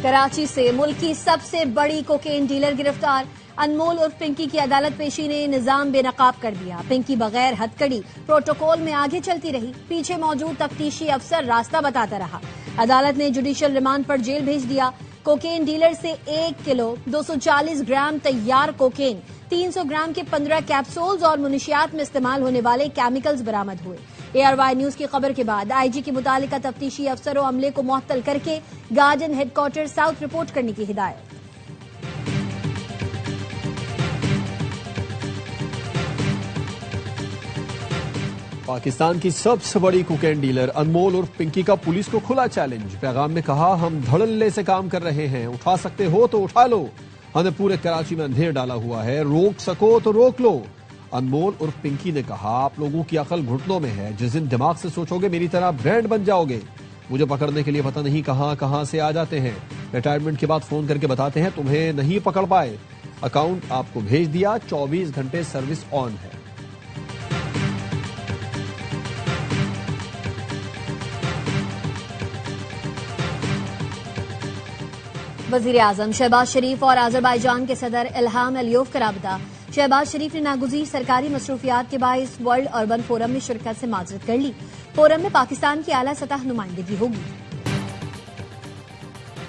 کراچی سے ملک کی سب سے بڑی کوکین ڈیلر گرفتار، انمول اور پنکی کی عدالت پیشی نے نظام بے نقاب کر دیا۔ پنکی بغیر ہتھکڑی پروٹوکول میں آگے چلتی رہی، پیچھے موجود تفتیشی افسر راستہ بتاتا رہا۔ عدالت نے جوڈیشل ریمانڈ پر جیل بھیج دیا۔ کوکین ڈیلر سے 1 کلو 240 گرام تیار کوکین، 300 گرام کے 15 کیپسولز اور منشیات میں استعمال ہونے والے کیمیکلز برآمد ہوئے۔ ARY نیوز کی خبر کے بعد IG کی متعلقہ تفتیشی افسر و عملے کو معطل کر کے garden headquarter south report کرنے کی ہدایت۔ پاکستان کی سب سے بڑی کوکین ڈیلر انمول اور پنکی کا پولیس کو کھلا چیلنج۔ پیغام میں کہا، ہم دھڑلے سے کام کر رہے ہیں، اٹھا سکتے ہو تو اٹھا لو، ہم نے پورے کراچی میں اندھیر ڈالا ہوا ہے، روک سکو تو روک لو۔ انمول اور پنکی نے کہا، آپ لوگوں کی عقل گھٹنوں میں ہے، جس دن دماغ سے سوچو گے میری طرح برانڈ بن جاؤ گے۔ مجھے پکڑنے کے لیے پتہ نہیں کہاں سے آ جاتے ہیں، ریٹائرمنٹ کے بعد فون کر کے بتاتے ہیں تمہیں نہیں پکڑ پائے، اکاؤنٹ آپ کو بھیج دیا، 24 گھنٹے سروس آن ہے۔ وزیر اعظم شہباز شریف اور آذربائیجان کے صدر الہام علیوف کا رابطہ۔ شہباز شریف نے ناگزیر سرکاری مصروفیات کے باعث ورلڈ اربن فورم میں شرکت سے معذرت کر لی۔ فورم میں پاکستان کی اعلیٰ سطح نمائندگی ہوگی۔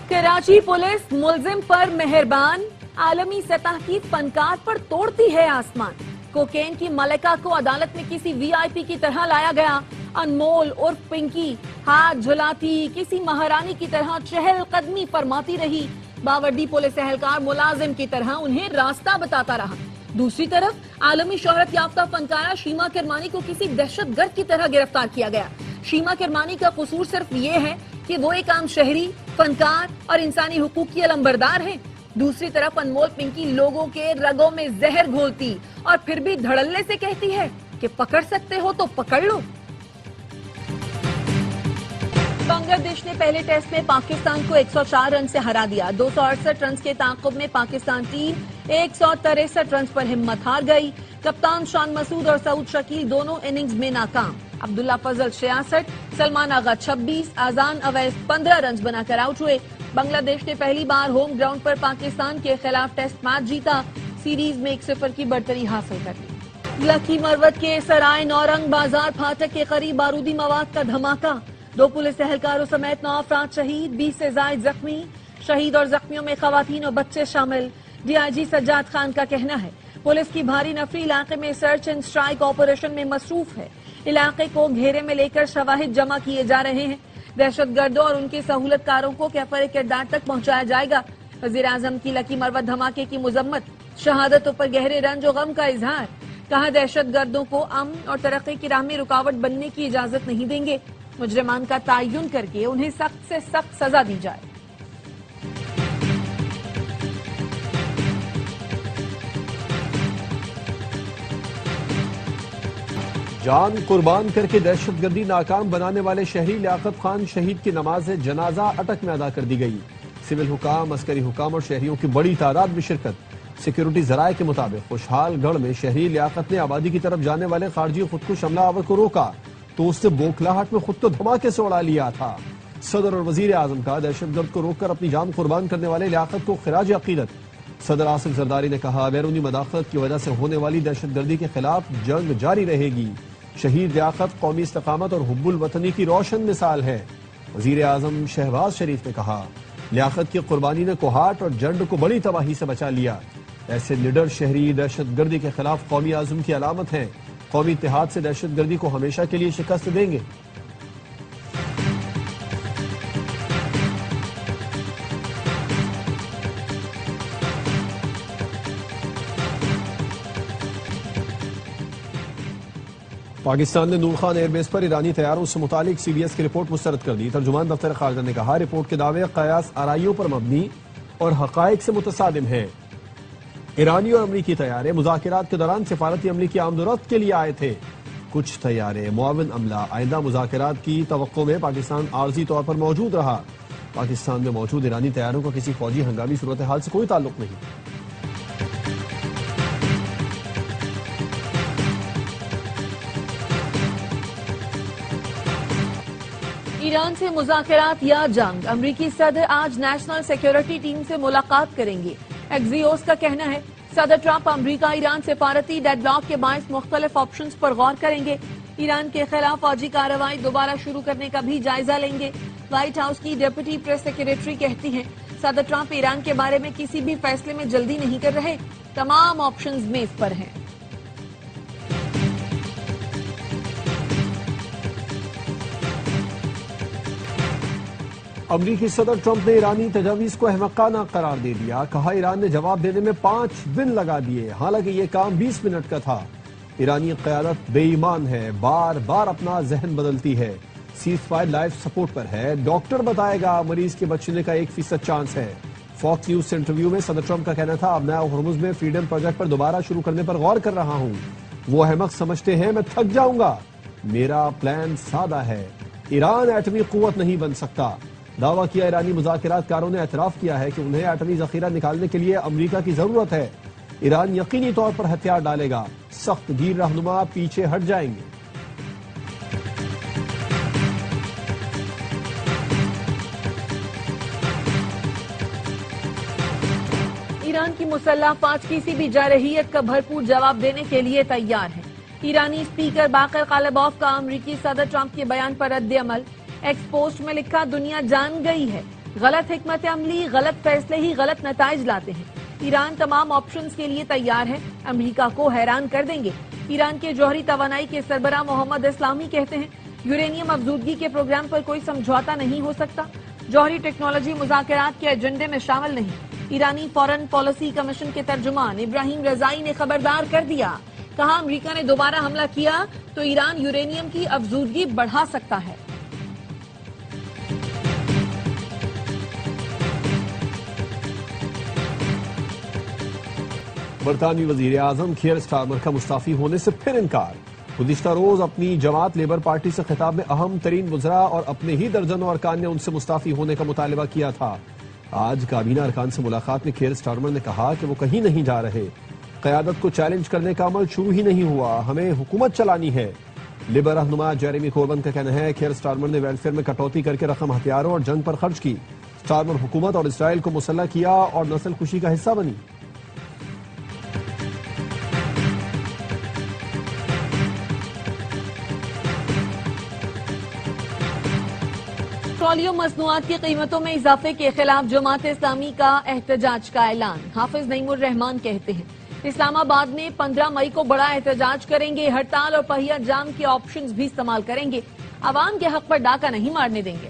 کراچی پولیس ملزم پر مہربان، عالمی سطح کی فنکار پر توڑتی ہے آسمان۔ کوکین کی ملکہ کو عدالت میں کسی VIP کی طرح لایا گیا۔ انمول اور پنکی ہاتھ جھلاتی کسی مہارانی کی طرح چہل قدمی فرماتی رہی۔ باوردی پولیس اہلکار ملازم کی طرح انہیں راستہ بتاتا رہا۔ دوسری طرف عالمی شہرت یافتہ فنکارہ شیما کرمانی کو کسی دہشت گرد کی طرح گرفتار کیا گیا۔ شیما کرمانی کا قصور صرف یہ ہے کہ وہ ایک عام شہری، فنکار اور انسانی حقوق کی علمبردار ہیں۔ دوسری طرف انمول پنکی لوگوں کے رگوں میں زہر گھولتی اور پھر بھی دھڑلے سے کہتی ہے کہ پکڑ سکتے ہو تو پکڑ لو۔ بنگلہ دیش نے پہلے ٹیسٹ میں پاکستان کو 104 رن سے ہرا دیا۔ 268 رنز کے تعاقب میں پاکستان ٹیم 163 رنز پر ہمت ہار گئی۔ کپتان شان مسعود اور سعود شکیل دونوں اننگز میں ناکام۔ عبداللہ فضل 66، سلمان آغا 26، اذان اویس 15 رنز بنا کر آؤٹ ہوئے۔ بنگلہ دیش نے پہلی بار ہوم گراؤنڈ پر پاکستان کے خلاف ٹیسٹ میچ جیتا، سیریز میں 1-0 کی برتری حاصل کر لی۔ لکی مروت کے سرائے نورنگ بازار پھاٹک کے قریب بارودی مواد کا دھماکہ، 2 پولیس اہلکاروں سمیت 9 افراد شہید، 20 سے زائد زخمی۔ شہید اور زخمیوں میں خواتین اور بچے شامل۔ DIG سجاد خان کا کہنا ہے، پولیس کی بھاری نفری علاقے میں سرچ اینڈ اسٹرائک آپریشن میں مصروف ہے۔ علاقے کو گھیرے میں لے کر شواہد جمع کیے جا رہے ہیں۔ دہشت گردوں اور ان کے سہولت کاروں کو کیفر کردار تک پہنچایا جائے گا۔ وزیر اعظم کی لکی مروت دھماکے کی مذمت، شہادتوں پر گہرے رنج و غم کا اظہار۔ کہا، دہشت گردوں کو امن اور ترقی کی راہ میں رکاوٹ بننے کی اجازت نہیں دیں گے۔ مجرمان کا تعین کر کے انہیں سخت سے سخت سزا دی جائے۔ جان قربان کر کے دہشت گردی ناکام بنانے والے شہری لیاقت خان شہید کی نماز جنازہ اٹک میں ادا کر دی گئی۔ سول حکام، عسکری حکام اور شہریوں کی بڑی تعداد میں شرکت۔ سیکیورٹی ذرائع کے مطابق خوشحال گڑھ میں شہری لیاقت نے آبادی کی طرف جانے والے خارجی خودکش حملہ آور کو روکا تو اس نے بوکھلاہٹ میں خود کو دھماکے سے اڑا لیا تھا۔ صدر اور وزیر اعظم کا دہشت گرد کو روک کر اپنی جان قربان کرنے والے لیاقت کو خراج عقیدت۔ صدر آصف زرداری نے کہا، بیرونی مداخلت کی وجہ سے ہونے والی دہشت گردی کے خلاف جنگ جاری رہے گی۔ شہید لیاقت قومی استقامت اور حب الوطنی کی روشن مثال ہے۔ وزیر اعظم شہباز شریف نے کہا، لیاقت کی قربانی نے کوہاٹ اور جنڈ کو بڑی تباہی سے بچا لیا۔ ایسے لیڈر شہری دہشت گردی کے خلاف قومی عزم کی علامت ہیں۔ قومی اتحاد سے دہشت گردی کو ہمیشہ کے لیے شکست دیں گے۔ پاکستان نے نور خان ایئر بیس پر ایرانی طیاروں سے متعلق CBS کی رپورٹ مسترد کر دی۔ ترجمان دفتر خارجہ نے کہا، رپورٹ کے دعوے قیاس آرائیوں پر مبنی اور حقائق سے متصادم ہیں۔ ایرانی اور امریکی طیارے مذاکرات کے دوران سفارتی عملے کی آمد و رفت کے لیے آئے تھے۔ کچھ طیارے معاون عملہ آئندہ مذاکرات کی توقع میں پاکستان عارضی طور پر موجود رہا۔ پاکستان میں موجود ایرانی طیاروں کا کسی فوجی ہنگامی صورتحال سے کوئی تعلق نہیں۔ ایران سے مذاکرات یا جنگ؟ امریکی صدر آج نیشنل سیکیورٹی ٹیم سے ملاقات کریں گے۔ ایکزیوس کا کہنا ہے صدر ٹرمپ امریکہ ایران سفارتی ڈیڈ لاک کے باعث مختلف آپشنز پر غور کریں گے۔ ایران کے خلاف فوجی کارروائی دوبارہ شروع کرنے کا بھی جائزہ لیں گے۔ وائٹ ہاؤس کی ڈپٹی پریس سیکریٹری کہتی ہیں صدر ٹرمپ ایران کے بارے میں کسی بھی فیصلے میں جلدی نہیں کر رہے، تمام آپشنز میز پر ہیں۔ امریکی صدر ٹرمپ نے ایرانی تجاویز کو احمقانہ قرار دے دیا، کہا ایران نے جواب دینے میں 5 دن لگا دیے، حالانکہ یہ کام 20 منٹ کا تھا۔ ایرانی قیادت بے ایمان ہے، بار بار اپنا ذہن بدلتی ہے، سیز فائر لائف سپورٹ پر ہے، ڈاکٹر بتائے گا مریض کے بچنے کا 1% چانس ہے۔ فاکس نیوز سے انٹرویو میں صدر ٹرمپ کا کہنا تھا اب میں ہرمز میں فریڈم پروجیکٹ پر دوبارہ شروع کرنے پر غور کر رہا ہوں، وہ احمق سمجھتے ہیں میں تھک جاؤں گا، میرا پلان سادہ ہے، ایران ایٹمی قوت نہیں بن سکتا۔ دعویٰ کیا ایرانی مذاکرات کاروں نے اعتراف کیا ہے کہ انہیں ایٹمی ذخیرہ نکالنے کے لیے امریکہ کی ضرورت ہے، ایران یقینی طور پر ہتھیار ڈالے گا، سخت گیر رہنما پیچھے ہٹ جائیں گے۔ ایران کی مسلح افواج کسی بھی جارحیت کا بھرپور جواب دینے کے لیے تیار ہے۔ ایرانی اسپیکر باقر غالباف کا امریکی صدر ٹرمپ کے بیان پر رد عمل۔ ایکس پوسٹ میں لکھا دنیا جان گئی ہے، غلط حکمت عملی، غلط فیصلے ہی غلط نتائج لاتے ہیں، ایران تمام آپشنز کے لیے تیار ہے، امریکہ کو حیران کر دیں گے۔ ایران کے جوہری توانائی کے سربراہ محمد اسلامی کہتے ہیں یورینیم افزودگی کے پروگرام پر کوئی سمجھوتا نہیں ہو سکتا، جوہری ٹیکنالوجی مذاکرات کے ایجنڈے میں شامل نہیں۔ ایرانی فارن پالیسی کمیشن کے ترجمان ابراہیم رضائی نے خبردار کر دیا، کہا امریکہ نے دوبارہ حملہ کیا تو ایران یورینیم کی افزودگی بڑھا سکتا ہے۔ برطانوی وزیر اعظم کیئر سٹارمر کا مستعفی ہونے سے پھر انکار۔ گزشتہ روز اپنی جماعت لیبر پارٹی سے خطاب میں اہم ترین وزراء اور اپنے ہی درجنوں ارکان نے ان سے مستعفی ہونے کا مطالبہ کیا تھا۔ آج کابینہ ارکان سے ملاقات میں کیئر سٹارمر نے کہا کہ وہ کہیں نہیں جا رہے، قیادت کو چیلنج کرنے کا عمل شروع ہی نہیں ہوا، ہمیں حکومت چلانی ہے۔ لیبر رہنما جیریمی کوربن کا کہنا ہے کیئر سٹارمر نے ویلفیئر میں کٹوتی کر کے رقم ہتھیاروں اور جنگ پر خرچ کی۔ سٹارمر حکومت اور اسرائیل کو مسلح کیا اور نسل کشی کا حصہ بنی۔ پیٹرولیم مصنوعات کی قیمتوں میں اضافے کے خلاف جماعت اسلامی کا احتجاج کا اعلان۔ حافظ نعیم الرحمان کہتے ہیں اسلام آباد میں 15 مئی کو بڑا احتجاج کریں گے، ہڑتال اور پہیہ جام کے آپشنز بھی استعمال کریں گے، عوام کے حق پر ڈاکہ نہیں مارنے دیں گے۔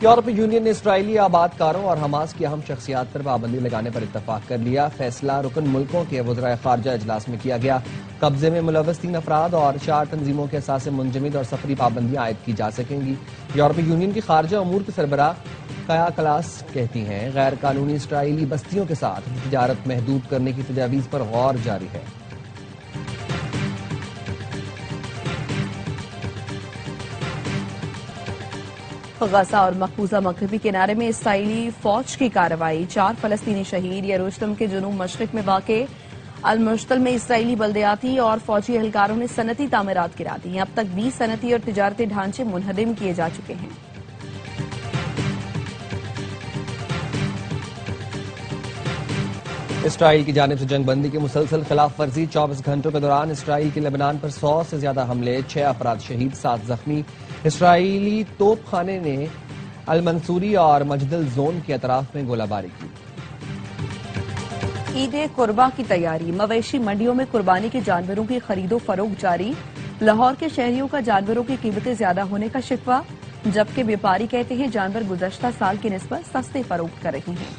یورپی یونین نے اسرائیلی آباد کاروں اور حماس کی اہم شخصیات پر پابندی لگانے پر اتفاق کر لیا۔ فیصلہ رکن ملکوں کے وزرائے خارجہ اجلاس میں کیا گیا۔ قبضے میں ملوث 3 افراد اور 4 تنظیموں کے اثاث منجمد اور سفری پابندیاں عائد کی جا سکیں گی۔ یورپی یونین کی خارجہ امور کی سربراہ کایا کلاس کہتی ہیں غیر قانونی اسرائیلی بستیوں کے ساتھ تجارت محدود کرنے کی تجاویز پر غور جاری ہے۔ غزہ اور مقبوضہ مغربی کنارے میں اسرائیلی فوج کی کارروائی، 4 فلسطینی شہید۔ یروشلم کے جنوب مشرق میں واقع المشتل میں اسرائیلی بلدیاتی اور فوجی اہلکاروں نے صنعتی تعمیرات گرا دی ہیں۔ اب تک 20 صنعتی اور تجارتی ڈھانچے منہدم کیے جا چکے ہیں۔ اسرائیل کی جانب سے جنگ بندی کی مسلسل خلاف ورزی، 24 گھنٹوں کے دوران اسرائیل کے لبنان پر 100 سے زیادہ حملے، 6 افراد شہید، 7 زخمی۔ اسرائیلی توپ خانے نے المنصوری اور مجدل زون کے اطراف میں گولہ باری کی۔ عید قربہ کی تیاری، مویشی منڈیوں میں قربانی کے جانوروں کی خرید و فروخت جاری۔ لاہور کے شہریوں کا جانوروں کی قیمتیں زیادہ ہونے کا شکوہ، جبکہ بیپاری کہتے ہیں جانور گزشتہ سال کی نسبت سستے فروخت کر رہی ہیں۔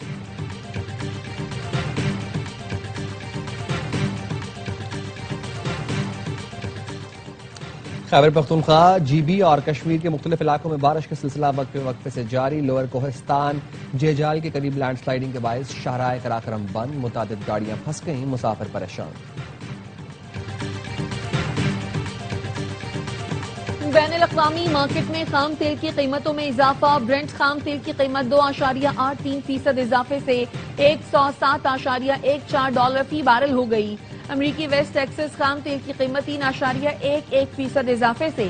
خیبر پختونخوا، جی بی اور کشمیر کے مختلف علاقوں میں بارش کا سلسلہ وقفے سے جاری۔ لوئر کوہستان جیجال کے قریب لینڈ سلائیڈنگ کے باعث شاہراہ قراقرم بند، متعدد گاڑیاں پھنس گئیں، مسافر پریشان۔ بین الاقوامی مارکیٹ میں خام تیل کی قیمتوں میں اضافہ، برنٹ خام تیل کی قیمت 2.83% اضافے سے $107.14 فی بیرل ہو گئی۔ امریکی ویسٹ ٹیکسس خام تیل کی قیمت 3.11% اضافے سے